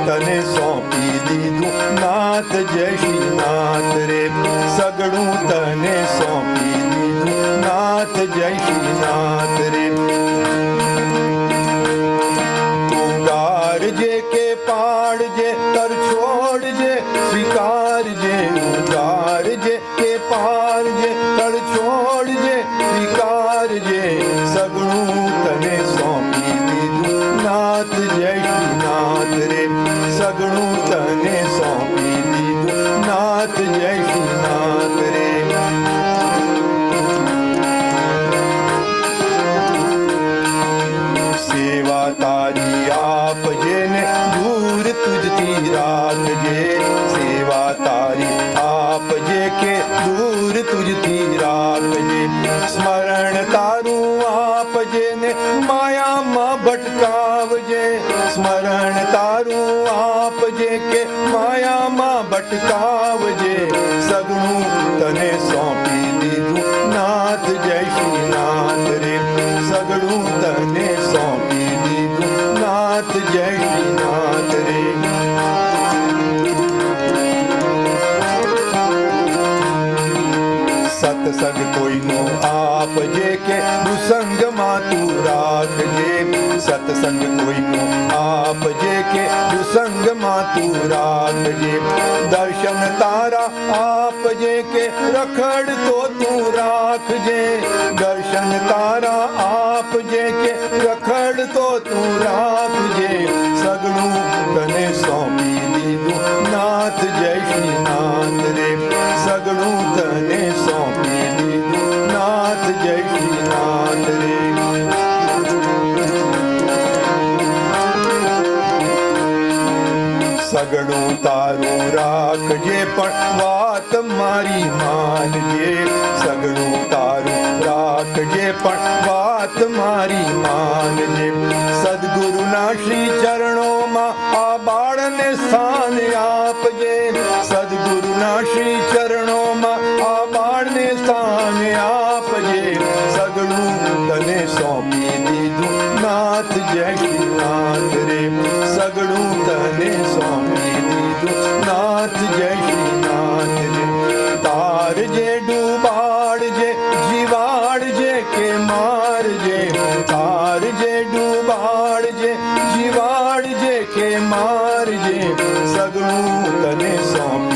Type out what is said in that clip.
તને સોંપી દીધું નાથ જય શ્રી નાથ રે, સગડું તને સોંપી દીધું નાથ જય શ્રી નાથ રે. ઉગારજે કે પાડજે તર છોડજે સ્વીકારજે, ઉગારજે કે પાડજે તર છોડજે સ્વીકારજે, સગડું તને સોંપી દીધું નાથ જય શ્રી નાથ રે, સગડું તને સોંપી દીધું નાથ જય શ્રી નાથ રે. સેવા તારી આપજે ને દૂર તુજથી રાખજે, સેવા તારી આપજે કે દૂર તુજથી રાખજે, સ્મરણ તારું આપજે ને માયામાં ભટકાવજે, સ્મરણ તારું આપજે કે માયામાં ભટકાવજે, સગનું તને સોંપી દીધું નાથ જય શ્રી નાથ રે, સગડું તને સોંપી દીધું નાથ જય શ્રી નાથ રે. સત્સંગ કોઈનો આપજે કે દુસંગમાં તું રાખજે, સત્સંગ કોઈનો આપજે કે દુસંગમાં તું રાખજે, દર્શન તારા આપજે કે રખડતો તું રાખજે, દર્શન તારા આપજે કે રખડતો તું રાખજે, સગડું તને સોંપી દીધું નાથ જય શ્રી નાથ રે, સગડું તને સોંપી દીધું નાથ જય શ્રી નાથ રે. સગડું તારું રાખજે પણ વાત મારી માનજે, સગડું તારું રાખજે પણ વાત મારી માનજે, સદગુરુના શ્રી ચરણોમાં આ બાળને સ્થાન આપજે, સદગુરુના શ્રી ચરણોમાં આ બાળને સ્થાન આપજે, સગડું તને સોંપી દીધું નાથ જય શ્રી નાથ રે, સગડું તને સોંપી દીધું નાથ જય શ્રી નાથ રે. તારજે ડૂબાડજે જીવાડજે કે મારજે, તારજે ડૂબાડજે જીવાડજે કે મારજે, સગડું તને સોંપી